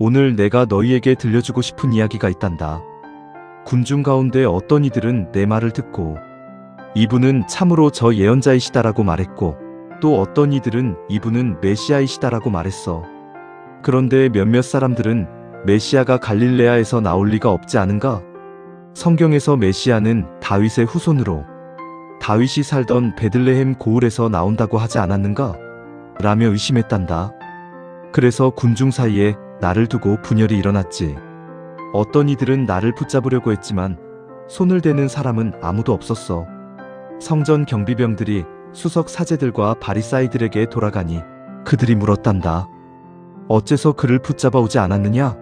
오늘 내가 너희에게 들려주고 싶은 이야기가 있단다. 군중 가운데 어떤 이들은 내 말을 듣고 이분은 참으로 저 예언자이시다라고 말했고, 또 어떤 이들은 이분은 메시아이시다라고 말했어. 그런데 몇몇 사람들은 메시아가 갈릴레아에서 나올 리가 없지 않은가? 성경에서 메시아는 다윗의 후손으로 다윗이 살던 베들레헴 고을에서 나온다고 하지 않았는가? 라며 의심했단다. 그래서 군중 사이에 나를 두고 분열이 일어났지. 어떤 이들은 나를 붙잡으려고 했지만 손을 대는 사람은 아무도 없었어. 성전 경비병들이 수석 사제들과 바리사이들에게 돌아가니 그들이 물었단다. 어째서 그를 붙잡아 오지 않았느냐?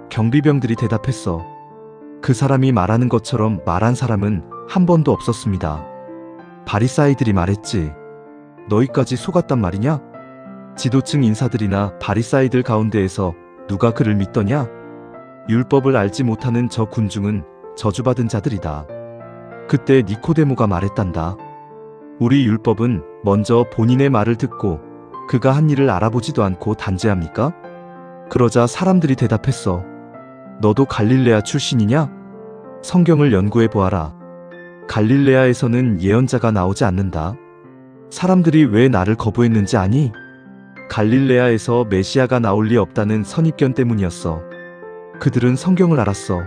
경비병들이 대답했어. 그 사람이 말하는 것처럼 말한 사람은 한 번도 없었습니다. 바리사이들이 말했지. 너희까지 속았단 말이냐? 지도층 인사들이나 바리사이들 가운데에서 누가 그를 믿더냐? 율법을 알지 못하는 저 군중은 저주받은 자들이다. 그때 니코데모가 말했단다. 우리 율법은 먼저 본인의 말을 듣고 그가 한 일을 알아보지도 않고 단죄합니까? 그러자 사람들이 대답했어. 너도 갈릴레아 출신이냐? 성경을 연구해 보아라. 갈릴레아에서는 예언자가 나오지 않는다. 사람들이 왜 나를 거부했는지 아니? 갈릴레아에서 메시아가 나올 리 없다는 선입견 때문이었어. 그들은 성경을 알았어.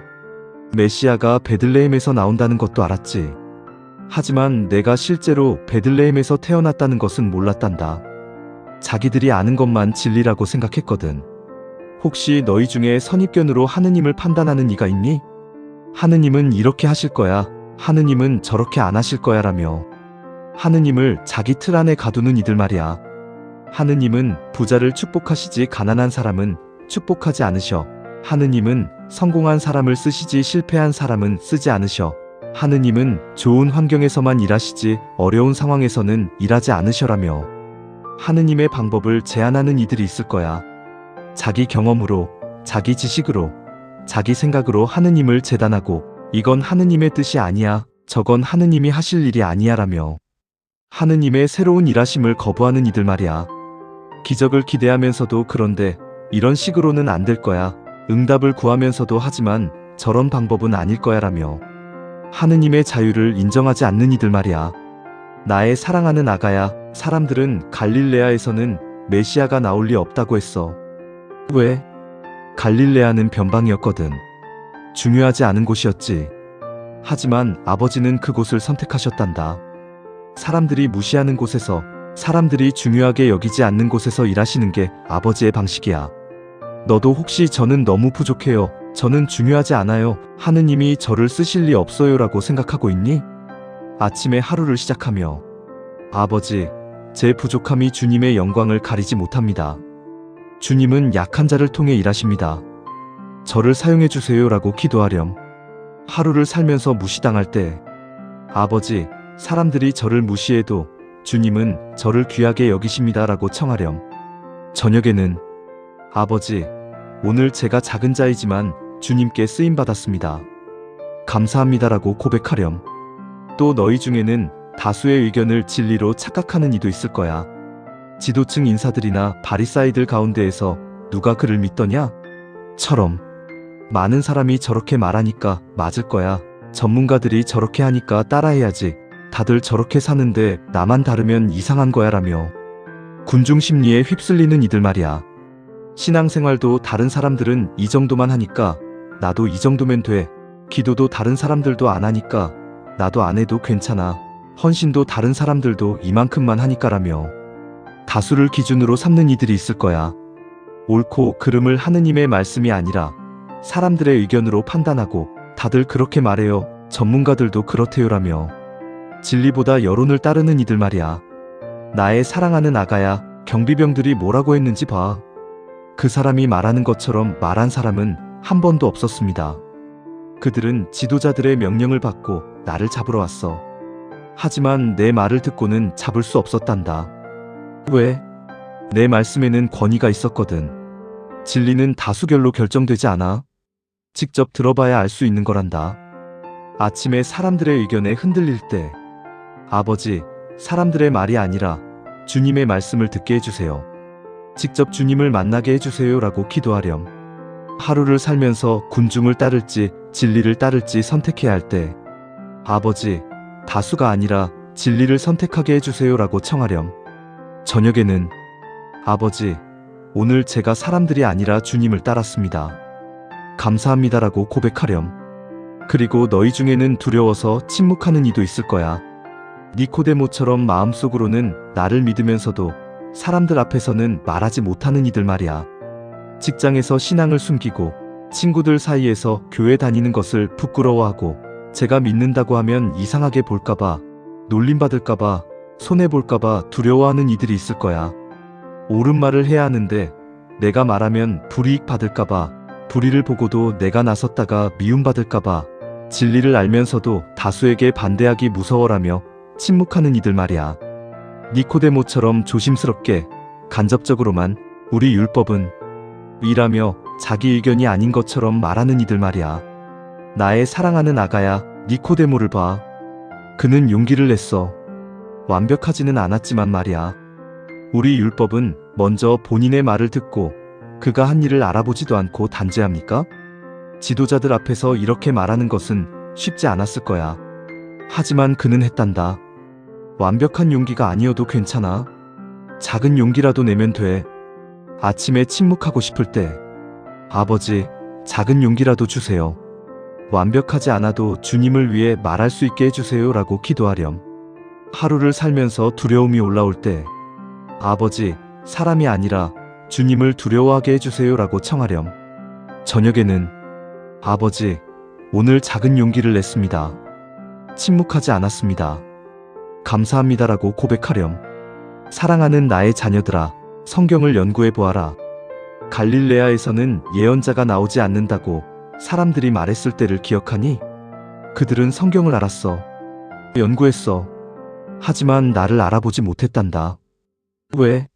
메시아가 베들레헴에서 나온다는 것도 알았지. 하지만 내가 실제로 베들레헴에서 태어났다는 것은 몰랐단다. 자기들이 아는 것만 진리라고 생각했거든. 혹시 너희 중에 선입견으로 하느님을 판단하는 이가 있니? 하느님은 이렇게 하실 거야. 하느님은 저렇게 안 하실 거야 라며 하느님을 자기 틀 안에 가두는 이들 말이야. 하느님은 부자를 축복하시지 가난한 사람은 축복하지 않으셔. 하느님은 성공한 사람을 쓰시지 실패한 사람은 쓰지 않으셔. 하느님은 좋은 환경에서만 일하시지 어려운 상황에서는 일하지 않으셔라며 하느님의 방법을 제안하는 이들이 있을 거야. 자기 경험으로, 자기 지식으로, 자기 생각으로 하느님을 재단하고 이건 하느님의 뜻이 아니야. 저건 하느님이 하실 일이 아니야 라며 하느님의 새로운 일하심을 거부하는 이들 말이야. 기적을 기대하면서도 그런데 이런 식으로는 안 될 거야. 응답을 구하면서도 하지만 저런 방법은 아닐 거야 라며 하느님의 자유를 인정하지 않는 이들 말이야. 나의 사랑하는 아가야, 사람들은 갈릴레아에서는 메시아가 나올 리 없다고 했어. 왜? 갈릴레아는 변방이었거든. 중요하지 않은 곳이었지. 하지만 아버지는 그곳을 선택하셨단다. 사람들이 무시하는 곳에서, 사람들이 중요하게 여기지 않는 곳에서 일하시는 게 아버지의 방식이야. 너도 혹시 저는 너무 부족해요, 저는 중요하지 않아요, 하느님이 저를 쓰실 리 없어요 라고 생각하고 있니? 아침에 하루를 시작하며 아버지, 제 부족함이 주님의 영광을 가리지 못합니다. 주님은 약한 자를 통해 일하십니다. 저를 사용해 주세요 라고 기도하렴. 하루를 살면서 무시당할 때 아버지, 사람들이 저를 무시해도 주님은 저를 귀하게 여기십니다 라고 청하렴. 저녁에는 아버지, 오늘 제가 작은 자이지만 주님께 쓰임받았습니다. 감사합니다 라고 고백하렴. 또 너희 중에는 다수의 의견을 진리로 착각하는 이도 있을 거야. 지도층 인사들이나 바리사이들 가운데에서 누가 그를 믿더냐? 처럼 많은 사람이 저렇게 말하니까 맞을 거야. 전문가들이 저렇게 하니까 따라해야지. 다들 저렇게 사는데 나만 다르면 이상한 거야 라며 군중 심리에 휩쓸리는 이들 말이야. 신앙생활도 다른 사람들은 이 정도만 하니까 나도 이 정도면 돼. 기도도 다른 사람들도 안 하니까 나도 안 해도 괜찮아. 헌신도 다른 사람들도 이만큼만 하니까 라며 다수를 기준으로 삼는 이들이 있을 거야. 옳고 그름을 하느님의 말씀이 아니라 사람들의 의견으로 판단하고 다들 그렇게 말해요, 전문가들도 그렇대요 라며 진리보다 여론을 따르는 이들 말이야. 나의 사랑하는 아가야, 경비병들이 뭐라고 했는지 봐. 그 사람이 말하는 것처럼 말한 사람은 한 번도 없었습니다. 그들은 지도자들의 명령을 받고 나를 잡으러 왔어. 하지만 내 말을 듣고는 잡을 수 없었단다. 왜? 내 말씀에는 권위가 있었거든. 진리는 다수결로 결정되지 않아. 직접 들어봐야 알 수 있는 거란다. 아침에 사람들의 의견에 흔들릴 때 아버지, 사람들의 말이 아니라 주님의 말씀을 듣게 해주세요. 직접 주님을 만나게 해주세요 라고 기도하렴. 하루를 살면서 군중을 따를지 진리를 따를지 선택해야 할 때 아버지, 다수가 아니라 진리를 선택하게 해주세요라고 청하렴. 저녁에는 아버지, 오늘 제가 사람들이 아니라 주님을 따랐습니다. 감사합니다라고 고백하렴. 그리고 너희 중에는 두려워서 침묵하는 이도 있을 거야. 니코데모처럼 마음속으로는 나를 믿으면서도 사람들 앞에서는 말하지 못하는 이들 말이야. 직장에서 신앙을 숨기고 친구들 사이에서 교회 다니는 것을 부끄러워하고 제가 믿는다고 하면 이상하게 볼까봐, 놀림받을까봐, 손해볼까봐 두려워하는 이들이 있을 거야. 옳은 말을 해야 하는데 내가 말하면 불이익 받을까봐, 불의를 보고도 내가 나섰다가 미움받을까봐, 진리를 알면서도 다수에게 반대하기 무서워라며 침묵하는 이들 말이야. 니코데모처럼 조심스럽게 간접적으로만 우리 율법은 이라며 자기 의견이 아닌 것처럼 말하는 이들 말이야. 나의 사랑하는 아가야, 니코데모를 봐. 그는 용기를 냈어. 완벽하지는 않았지만 말이야. 우리 율법은 먼저 본인의 말을 듣고 그가 한 일을 알아보지도 않고 단죄합니까? 지도자들 앞에서 이렇게 말하는 것은 쉽지 않았을 거야. 하지만 그는 했단다. 완벽한 용기가 아니어도 괜찮아. 작은 용기라도 내면 돼. 아침에 침묵하고 싶을 때 아버지, 작은 용기라도 주세요. 완벽하지 않아도 주님을 위해 말할 수 있게 해주세요 라고 기도하렴. 하루를 살면서 두려움이 올라올 때 아버지, 사람이 아니라 주님을 두려워하게 해주세요 라고 청하렴. 저녁에는 아버지, 오늘 작은 용기를 냈습니다. 침묵하지 않았습니다. 감사합니다라고 고백하렴. 사랑하는 나의 자녀들아, 성경을 연구해 보아라. 갈릴레아에서는 예언자가 나오지 않는다고 사람들이 말했을 때를 기억하니? 그들은 성경을 알았어. 연구했어. 하지만 나를 알아보지 못했단다. 왜?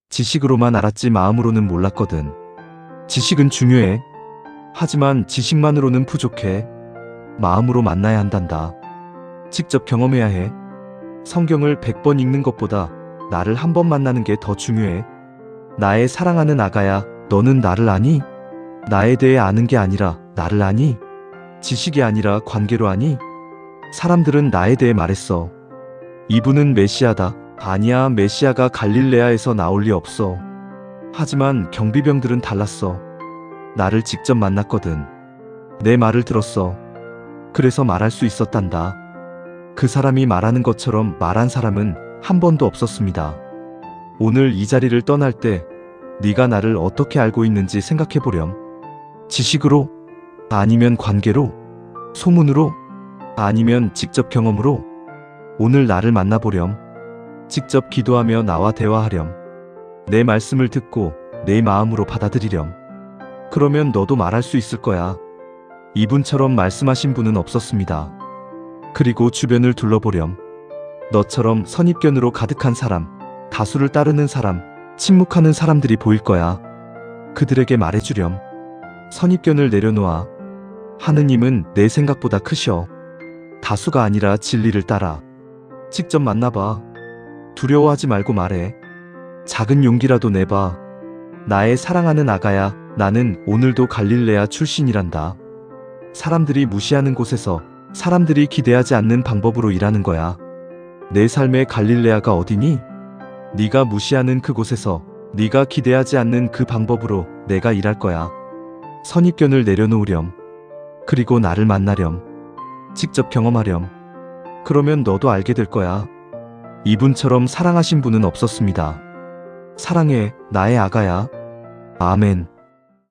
지식으로만 알았지 마음으로는 몰랐거든. 지식은 중요해. 하지만 지식만으로는 부족해. 마음으로 만나야 한단다. 직접 경험해야 해. 성경을 100번 읽는 것보다 나를 한 번 만나는 게 더 중요해. 나의 사랑하는 아가야, 너는 나를 아니? 나에 대해 아는 게 아니라 나를 아니? 지식이 아니라 관계로 아니? 사람들은 나에 대해 말했어. 이분은 메시아다. 아니야, 메시아가 갈릴레아에서 나올 리 없어. 하지만 경비병들은 달랐어. 나를 직접 만났거든. 내 말을 들었어. 그래서 말할 수 있었단다. 그 사람이 말하는 것처럼 말한 사람은 한 번도 없었습니다. 오늘 이 자리를 떠날 때 네가 나를 어떻게 알고 있는지 생각해보렴. 지식으로? 아니면 관계로? 소문으로? 아니면 직접 경험으로? 오늘 나를 만나보렴. 직접 기도하며 나와 대화하렴. 내 말씀을 듣고 내 마음으로 받아들이렴. 그러면 너도 말할 수 있을 거야. 이분처럼 말씀하신 분은 없었습니다. 그리고 주변을 둘러보렴. 너처럼 선입견으로 가득한 사람, 다수를 따르는 사람, 침묵하는 사람들이 보일 거야. 그들에게 말해주렴. 선입견을 내려놓아. 하느님은 내 생각보다 크셔. 다수가 아니라 진리를 따라. 직접 만나봐. 두려워하지 말고 말해. 작은 용기라도 내봐. 나의 사랑하는 아가야, 나는 오늘도 갈릴레아 출신이란다. 사람들이 무시하는 곳에서 사람들이 기대하지 않는 방법으로 일하는 거야. 내 삶의 갈릴레아가 어디니? 네가 무시하는 그곳에서 네가 기대하지 않는 그 방법으로 내가 일할 거야. 선입견을 내려놓으렴. 그리고 나를 만나렴. 직접 경험하렴. 그러면 너도 알게 될 거야. 이분처럼 사랑하신 분은 없었습니다. 사랑해, 나의 아가야. 아멘.